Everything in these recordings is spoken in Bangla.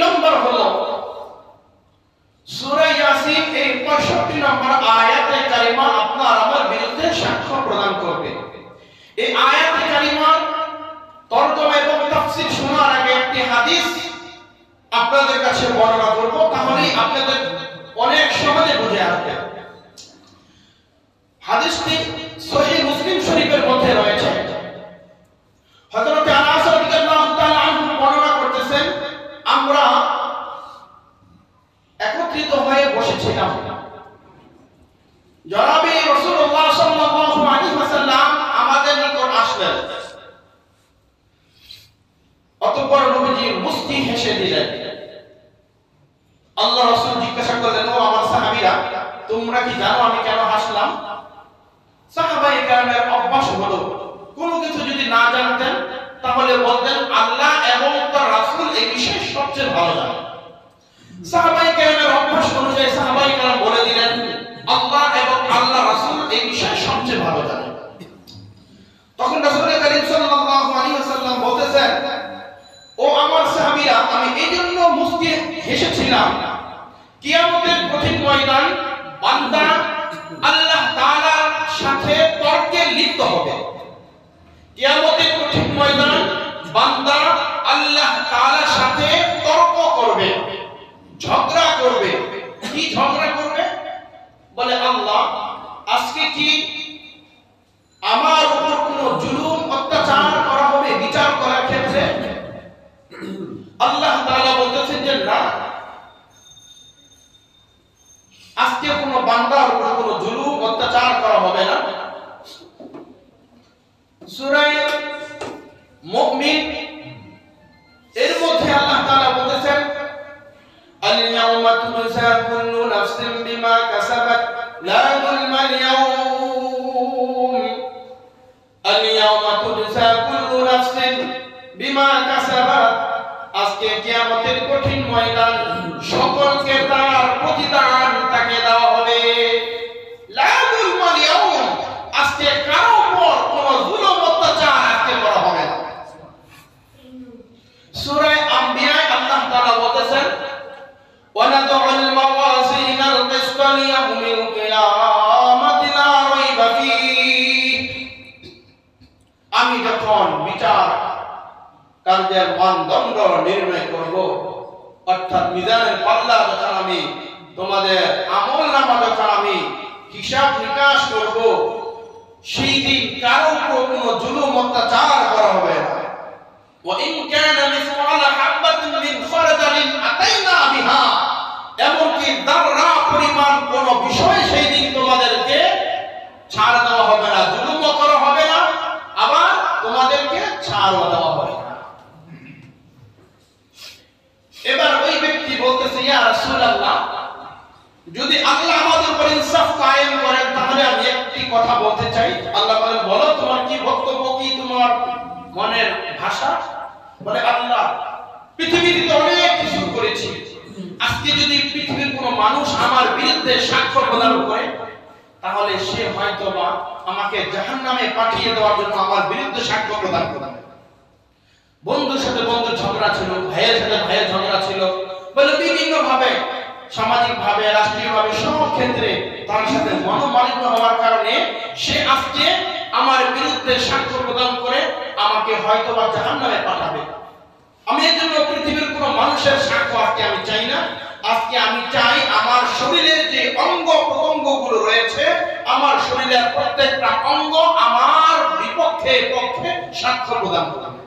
নম্বর হলো সূরা ইয়াসিন এই 65 নম্বর আয়াতে কারিমা আপনার আমার বিরুদ্ধে সাক্ষ্য প্রদান করবে। এই আয়াতে কারিমার তরজমা এবং তাফসীর শোনার আগে একটি হাদিস আপনাদের কাছে বর্ণনা করব, তাহলেই আপনাদের অনেক সহজে বুঝে আসবে। হাদিসটি সহিহ মুসলিম শরীফের মধ্যে রয়েছে। হযরত আনাস রাদিয়াল্লাহু তাআলা আনহু বর্ণনা করতেছেন, আমরা একত্রিত হয়ে বসেছিলাম। জনাবে রাসূলুল্লাহ সাল্লাল্লাহু আলাইহি ওয়াসাল্লাম আমাদের নিকট আসলেন। অতঃপর নবীজি মুস্কি হেসে দিলেন। আল্লাহ রাসূল জিজ্ঞাসা করলেন, ও আমার সাহাবীরা, তোমরা কি জানো আমি কেন হাসলাম? সাহাবায়ে কেরামের অভ্যাস হলো কোনো কিছু যদি না জানতেন তাহলে বলতেন আল্লাহ এবং তার রাসূল এই বিষয়ে সবচেয়ে ভালো জানেন। সাহাবায়ে কেরামের অভ্যাস অনুযায়ী সাহাবায়ে কেরাম বলে দিলেন আল্লাহ এবং আল্লাহ রাসূল এই বিষয়ে সবচেয়ে ভালো জানেন। তখন রাসূল করিম সাল্লাল্লাহু আলাইহি ওয়াসাল্লাম বলতেছেন, ও আমার সাহাবীরা, আমি এইজন্য মুস্কি হেসেছিলাম, কিয়ামতের কঠিন ময়দান বান্দা আল্লাহ তাআলার সাথে তর্কে লিপ্ত হবে। কিয়ামতের কঠিন ময়দান বান্দা আল্লাহ তাআলার সাথে তর্ক করবে, ঝগড়া করবে। কি ঝগড়া করবে? বলে আল্লাহ, আজকে কি আমার উপর কোনো জুলুম অত্যাচার করা হবে বিচার করার ক্ষেত্রে? আল্লাহ তাআলা বলতেছেন যে না, আজকে কোনো বান্দার উপর কোনো জুলুম অত্যাচার করা হবে না। সূরা মুমিন এর মধ্যে আল্লাহ তাআলা বলতেছেন, আল ইয়াউমা তুজা কুল্লু নাফসিন বিমা কাসাবাত লা যুলমা আল ইয়াউম। আল ইয়াউমা তুজা কুল্লু নাফসিন বিমা কাসাবাত, আজকে কিয়ামতের কঠিন ময়দান সকলকে তার প্রতিদান তাকে দেওয়া হবে। লা যুলমা আল ইয়াউম, আজকে কারো উপর কোনো জুলুম অত্যাচার আজকে করা হবে না। সূরা আম্বিয়া আল্লাহ তাআলা বলেছেন, ওয়ানাদুল মাওয়াজিনাল কিসত লিয়াউমিল কিয়ামাতি লা রাইবা ফীহ। আমি যখন বিচার কার্যের মানদণ্ড নির্ণয় করব, অর্থাৎ মিজানের পাল্লা যখন আমি তোমাদের আমলনামা যখন আমি হিসাব নিকাশ করব, সেই দিন কারো উপর কোনো জুলুম অত্যাচার করা হবে না। ওয়া ইন কানা মিসকালা হাববাতিন মিন খারদালিন আতাইনা বিহা, এমনকি দাররা পরিমাণ কোনো বিষয় সেই দিন তোমাদেরকে ছাড় দেওয়া হবে না, জুলুমও করা হবে না, আবার তোমাদেরকে ছাড়ও দেওয়া হবে না। এবার ওই ব্যক্তি বলতেছে, ইয়া রাসূলুল্লাহ, যদি আল্লাহ আমাদের উপর ইনসাফ কায়েম করেন তাহলে আমি একটি কথা বলতে চাই। আল্লাহ বলেন, বলো তোমার কি বক্তব্য, কি তোমার মনের ভাষা? বলে আল্লাহ, পৃথিবীতে তো অনেক কিছু করেছি, আজকে যদি পৃথিবীর কোনো মানুষ আমার বিরুদ্ধে সাক্ষ্য প্রদান করে তাহলে সে হয়তোবা আমাকে জাহান্নামে পাঠিয়ে দেওয়ার জন্য আমার বিরুদ্ধে সাক্ষ্য প্রদান করবে। বন্ধুর সাথে বন্ধুর ঝগড়া ছিল, ভাইয়ের সাথে ভাইয়ের ঝগড়া ছিল, বলে বিভিন্ন ভাবে, সামাজিক ভাবে, রাষ্ট্রীয় ভাবে, সব ক্ষেত্রে তার সাথে মনোমালিন্য হওয়ার কারণে সে আজকে আমার বিরুদ্ধে সাক্ষ্য প্রদান করে আমাকে হয়তোবা জাহান্নামে পাঠাবে। আমি এর জন্য পৃথিবীর কোনো মানুষের সাক্ষ্য আজকে আমি চাই না। আজকে আমি চাই আমার শরীরের যে অঙ্গ প্রত্যঙ্গগুলো রয়েছে, আমার শরীরের প্রত্যেকটা অঙ্গ আমার বিপক্ষে পক্ষে সাক্ষ্য প্রদান করবে।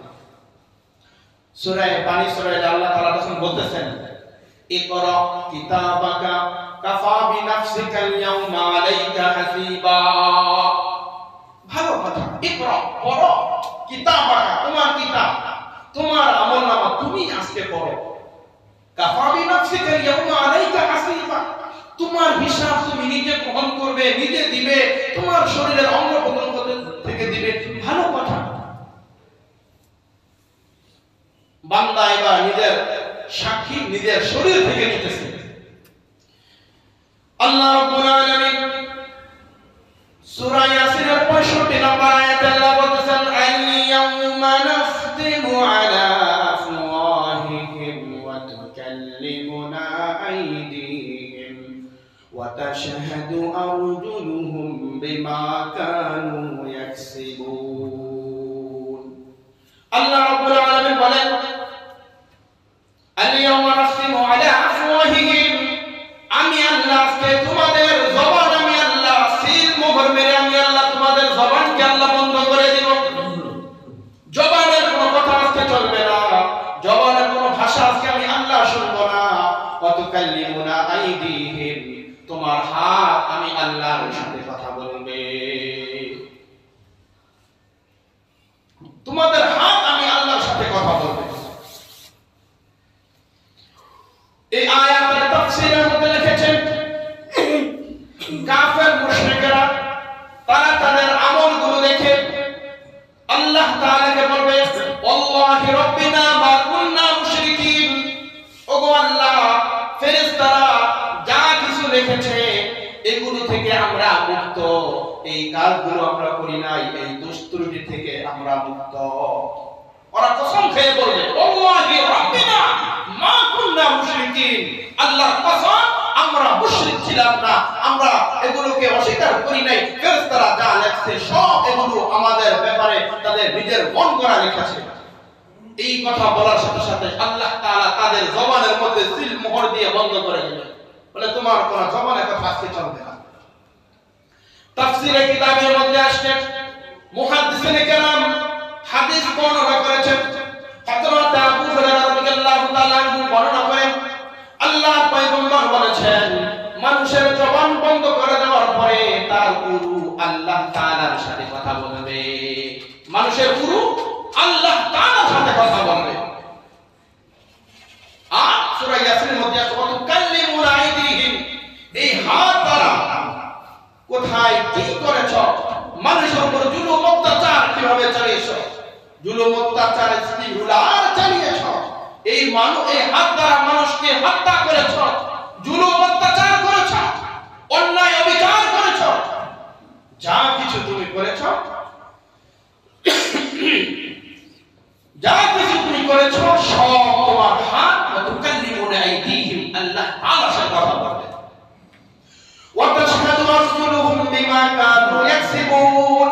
সূরা বানী ইসরাঈল আল্লাহ তাআলা তখন বলতেছেন, ইকরা কিতাবাকা কাফা বিনাফসিকাল ইয়াউমা আলাইকা হাসিবা। ভালো কথা, ইকরা, পড়ো, কিতাবাকা, তোমার কিতাব, তোমার আমলনামা তুমি আজকে পড়ো। কাফা বিনাফসিকাল ইয়াউমা আলাইকা হাসিবা, তোমার হিসাব তুমি নিজে গ্রহণ করবে, নিজে দিবে, তোমার শরীরের অঙ্গ প্রত্যঙ্গ থেকে দিবে। ভালো কথা। বান্দা এবার নিজের সাক্ষী নিজের শরীর থেকে নিতেছে। আল্লাহ রাব্বুল আলামিন সূরা ইয়াসিনের 65 নম্বর আয়াতে আল্লাহ বলতেছেন, আল-ইয়াউমা নাখতিমু আলা আফওয়াহিহিম ওয়া وتكلمنا أيديهم وتشهد أرجلهم بما كانوا يكسبون الله رب العالمين বলেন اليوم نختم على أفواههم আমি আল্লাহ আজকে তোমাদের জবান আমি আল্লাহ সিল মোহর মেরে আমি আল্লাহ তোমাদের জবানকে আল্লাহ বন্ধ করে দিব জবানের কোনো কথা আজকে চলবে না জবানের কোনো ভাষা আজকে আমি আল্লাহ শুনবো না ওয়াতুকাল্লিমুনা আইদিহিম তোমার হাত আমি আল্লাহর সাথে কথা বলবে তোমাদের হাত আমি আল্লাহর সাথে কথা বলবে এই আয়াতের তাফসীরের মধ্যে লিখেছেন কাফের মুশরিকরা তারা তাদের আমলগুলো দেখে আল্লাহ তাআলাকে বলবে আল্লাহি রাব্বিনা মা কুননা মুশরিকিন ওগো আল্লাহ ফেরেশতারা যা কিছু লিখেছে এগুলো থেকে আমরা মুক্ত এই কাজগুলো আমরা করি নাই এই দুষ্ত্রুটি থেকে আমরা মুক্ত ওরা কসম খেয়ে বলবে আল্লাহি রাব্বিনা মা কুননা মুশরিকিন আল্লাহর কসম আমরা মুশরিক ছিলাম না আমরা এগুলোকে অস্বীকার করি নাই ফেরেশতারা যা লেখছে সব এগুলো আমাদের ব্যাপারে তাদের নিজের মন করা লেখা ছিল এই কথা বলার সাথে সাথে আল্লাহ তাআলা তাদের জবানের মধ্যে সিল মোহর দিয়ে বন্ধ করে দিলেন বলে তোমার কোন জবানে কথা আজকে চলবে না তাফসীরে কিতাবের মধ্যে আসছে মুহাদ্দিসিনে কেরাম হাদিস বর্ণনা করেছেন হযরত আবু হুরায়রা রাদিয়াল্লাহু তাআলা আনহু বর্ণনা করেন আল্লাহর পয়গম্বর বলেছেন মানুষের জবান বন্ধ করে দেওয়ার পরে তার গুরু আল্লাহ তাআলার সাথে কথা বলবে মানুষের গুরু আল্লাহ তাআলার সাথে কথা বলবে আর সূরা ইয়াসিনের মধ্যে আছে ওয়াতুকাল্লিমুনা আইদিহিম এই হাত দ্বারা কোথায় কি করেছ মানুষের উপর জুলুম অত্যাচার কিভাবে চালিয়েছো জুলুম অত্যাচার ইস্তিহুলার চালিয়েছো এই হাত দ্বারা মানুষকে হত্যা করেছ জুলুম অত্যাচার করেছ অন্যায় অবিচার করেছ যা কিছু তুমি করেছ যা কিছু তুমি করেছ সব তোমার হাত ওয়াতুকাল্লিমুনা আইদিহিম আল্লাহ তাআলার সাথে কথা বলবে ওয়াতাশহাদু আরজুলুহুম বিমা কানু ইয়াকসিবুন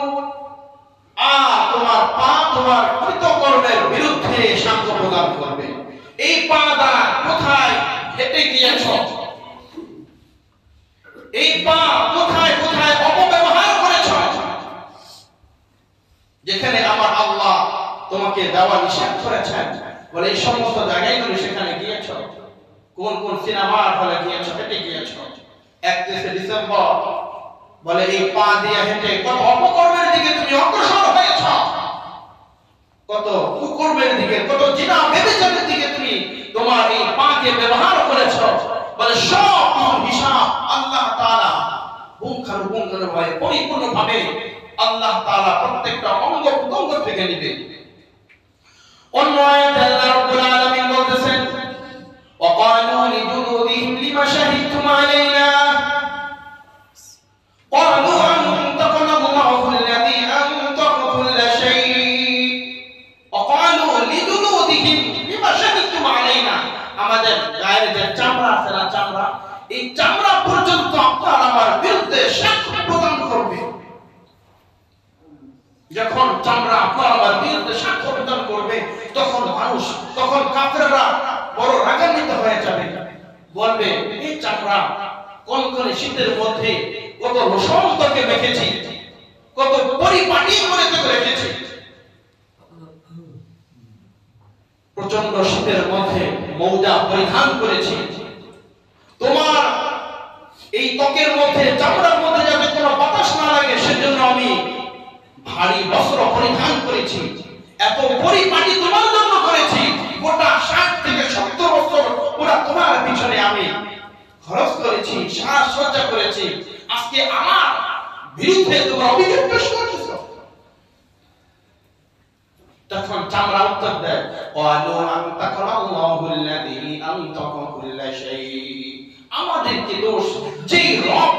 তোমার পা তোমার কৃতকর্মের বিরুদ্ধে সাক্ষ্য প্রদান করবে এই পা দ্বারা কোথায় হেঁটে গিয়েছ এই পা কোথায় কোথায় অপব্যবহার করেছ যেখানে আমার আল্লাহ তোমাকে দেওয়া নিষেধ করেছেন বলে এই সমস্ত জায়গায় তুমি সেখানে গিয়েছ কোন কোন সিনেমার হলে গিয়েছ হেঁটে গিয়েছ 31 ডিসেম্বর বলে এই পা দিয়ে হেঁটে কত অপকর্মের দিকে তুমি অগ্রসর হয়েছ কত কুকর্মের দিকে কত জিনা ব্যভিচারের দিকে তুমি তোমার এই পাকে ব্যবহার করেছ বলে সব হিসাব আল্লাহ তাআলা পুঙ্খানুপুঙ্খভাবে পরিপূর্ণভাবে আল্লাহ তাআলা প্রত্যেকটা অঙ্গ প্রত্যঙ্গ থেকে নেবে অন্য আয়াতে আল্লাহ রাব্বুল আলামিন বলতেছেন ওয়াকালু লিজুলুদিহিম লিমা শাহিদতুম আলাইনা قالوا أنطقنا الله الذي أنطق كل شيء وقالوا لجلودهم لما شهدتم علينا আমাদের গায়ের যে চামড়া আছে না চামড়া এই চামড়া পর্যন্ত আপনারা আমার বিরুদ্ধে সাক্ষ্য প্রদান করবে যখন চামড়া আপনারা আমার বিরুদ্ধে সাক্ষ্য প্রদান করবে তখন কাফেররা বড় রাগান্বিত হয়ে যাবে বলবে এই চামড়া কনকনে শীতের মধ্যে কত রসম তোকে রেখেছি কত পরিপাটি করে তোকে রেখেছি প্রচন্ড শীতের মধ্যে মৌজা পরিধান করেছি তোমার এই ত্বকের মধ্যে চামড়ার মধ্যে যাতে কোনো বাতাস না লাগে সেজন্য আমি ভারী বস্ত্র পরিধান করেছি এত পরিপাটি তোমার জন্য করেছি গোটা 60 থেকে 70 বছর পুরো তোমার পিছনে আমি খরচ করেছি সাজসজ্জা করেছি আজকে আমার বিরুদ্ধে তোমরা অভিযোগ পেশ করছো তখন চামড়া উত্তর দেয় ক্বালু আনতাকাল্লাহুল্লাযী আনতাকা কুল্লা শাই আমাদেরকে দোষ যেই রব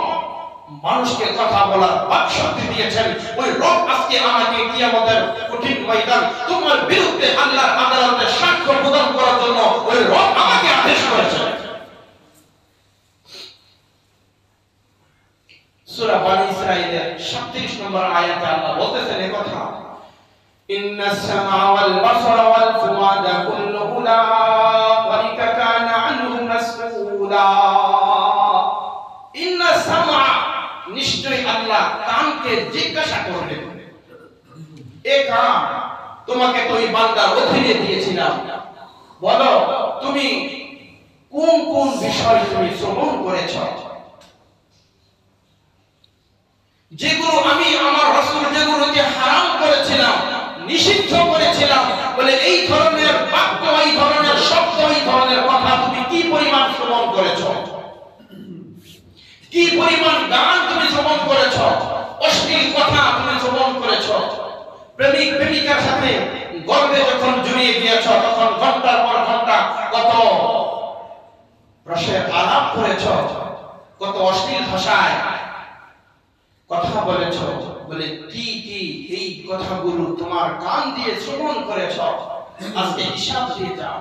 মানুষকে কথা বলার বাকশক্তি দিয়েছেন ওই রব আজকে আমাকে কিয়ামতের কঠিন ময়দান তোমার বিরুদ্ধে আল্লাহর আদালতে সাক্ষ্য প্রদান করার জন্য ওই রব আমাকে আদেশ করেছেন 37 নম্বর আয়াতে আল্লাহ বলতেছেন এই কথা, ইন্নাস সামআ ওয়াল বাসারা ওয়াল ফুআদা কুল্লু উলাইকা কানা আনহু মাসউলা। ইন্নাস সামআ, নিশ্চয়ই আল্লাহ কানকে জিজ্ঞাসা করবেন। এই কান তোমাকে তো এই বান্দার অধীনে দিয়েছিলাম, বলো তুমি কোন কোন বিষয় তুমি শ্রবণ করেছ, যেগুলো আমি আমার রাসূল যেগুলোকে হারাম করেছিলাম, নিষিদ্ধ করেছিলাম, বলে এই ধরনের বাক্য, এই ধরনের শব্দ, এই ধরনের কথা তুমি কি পরিমাণ শ্রবণ করেছ, কি পরিমাণ গান তুমি শ্রবণ করেছ, অশ্লীল কথা তুমি শ্রবণ করেছ, প্রেমিক প্রেমিকার সাথে গর্বে যখন জড়িয়ে গিয়েছ তখন ঘন্টার পর ঘন্টা কত রসের আলাপ করেছ, কত অশ্লীল ভাষায় কথা বলেছ, বলে কি কি এই কথাগুলো তোমার কান দিয়ে শ্রবণ করেছ, আজকে হিসাব দিয়ে যাও।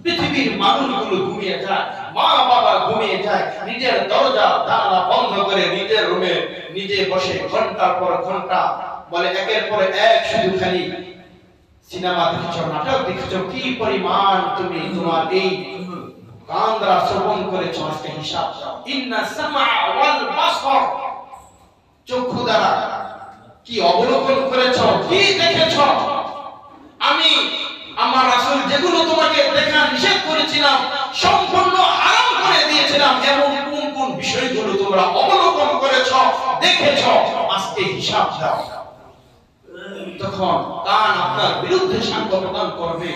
পৃথিবীর মানুষগুলো ঘুমিয়ে যায়, মা বাবা ঘুমিয়ে যায়, নিজের দরজা জানালা বন্ধ করে নিজের রুমে নিজে বসে ঘন্টার পর ঘন্টা, বলে একের পর এক শুধু খালি সিনেমা দেখছো, নাটক দেখছো, কি পরিমাণ তুমি তোমার এই কান দ্বারা শ্রবণ করেছো, আজকে হিসাব দাও। ইন্না সামআ ওয়াল বাসার, চক্ষু দ্বারা কি অবলোকন করেছো, কি দেখেছো, আমি আমার রাসূল যেগুলো তোমাকে দেখা নিষেধ করেছিলাম সম্পূর্ণ হারাম করে দিয়েছিলাম, এমন কোন কোন বিষয়গুলো তোমরা অবলোকন করেছো, দেখেছো, আজকে হিসাব দাও। তখন কান আপনার বিরুদ্ধে সাক্ষ্য প্রদান করবে,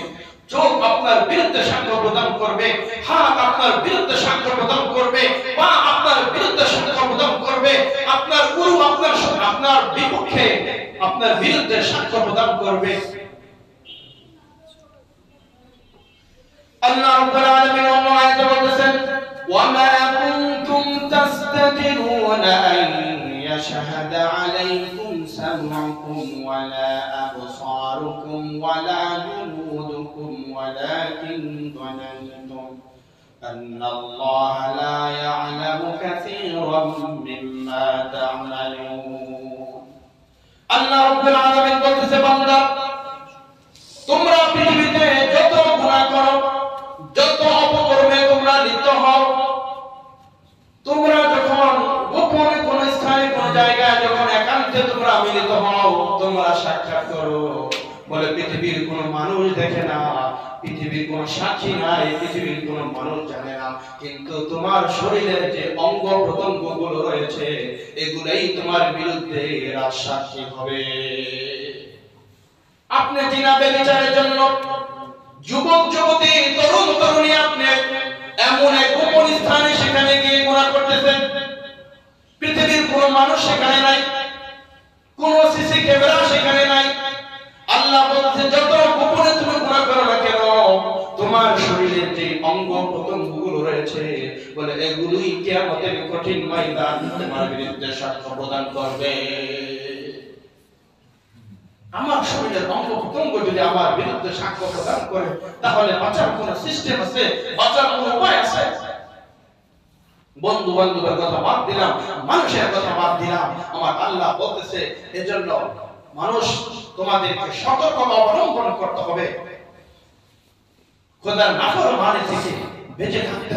চোখ আপনার বিরুদ্ধে সাক্ষ্য প্রদান করবে, হাত আপনার বিরুদ্ধে সাক্ষ্য প্রদান করবে, পা আপনার বিরুদ্ধে সাক্ষ্য প্রদান করবে, আপনার গুরু আপনার বিপক্ষে আপনার বিরুদ্ধে সাক্ষ্য প্রদান করবে। আল্লাহ রাব্বুল আলামিন অন্য আয়াতে বলেছেন, ওয়া মা কুনতুম তাস্তাতিরুনা আন ইয়াশহাদা আলাইকুম সামউকুম ওয়ালা আবসারুকুম ওয়ালা জুলুদুকুম ওয়ালাকিন যানানতুম আন্নাল্লাহা লা ইয়া'লামু কাসীরাম মিম্মা তা'মালুন। আল্লাহ রাব্বুল আলামিন বলতেছে, বান্দা তোমরা পৃথিবীতে যত গুনাহ করো, যত অপকর্মে তোমরা লিপ্ত হও, তোমরা যখন গোপনে কোন স্থানে কোন জায়গায় যখন একান্তে তোমরা মিলিত হও, তোমরা সাক্ষাৎ করো, বলে পৃথিবীর কোন মানুষ দেখে না, পৃথিবীর কোন সাক্ষী নাই, পৃথিবীর কোন মানুষ জানে না, কিন্তু তোমার শরীরের যে অঙ্গ প্রত্যঙ্গ গুলো রয়েছে এগুলাই তোমার বিরুদ্ধে রাজ সাক্ষী হবে। আপনি জিনা ব্যভিচারের জন্য যুবক যুবতী তরুণ তরুণী আপনি এমন এক গোপন স্থানে সেখানে গিয়ে গুনাহ করতেছেন, পৃথিবীর কোন মানুষ সেখানে নাই, কোন সিসি ক্যামেরা সেখানে নাই। আল্লাহ বলছে যত গোপনে তুমি গুনাহ করো না কেন, তোমার শরীরের যে অঙ্গ প্রত্যঙ্গগুলো রয়েছে বলে এগুলোই কিয়ামতের কঠিন ময়দান তোমার বিরুদ্ধে সাক্ষ্য প্রদান করবে। আমার শরীরের অঙ্গ প্রত্যঙ্গ যদি আমার বিরুদ্ধে সাক্ষ্য প্রদান করে তাহলে বাঁচার কোন সিস্টেম আছে, বাঁচার কোন উপায় আছে? বন্ধু বান্ধবের কথা বাদ দিলাম, মানুষের কথা বাদ দিলাম, আমার আল্লাহ বলতেছে এজন্য মানুষ তোমাদেরকে সতর্কতা অবলম্বন করতে হবে, খোদার নাফরমানি থেকে বেঁচে থাকতে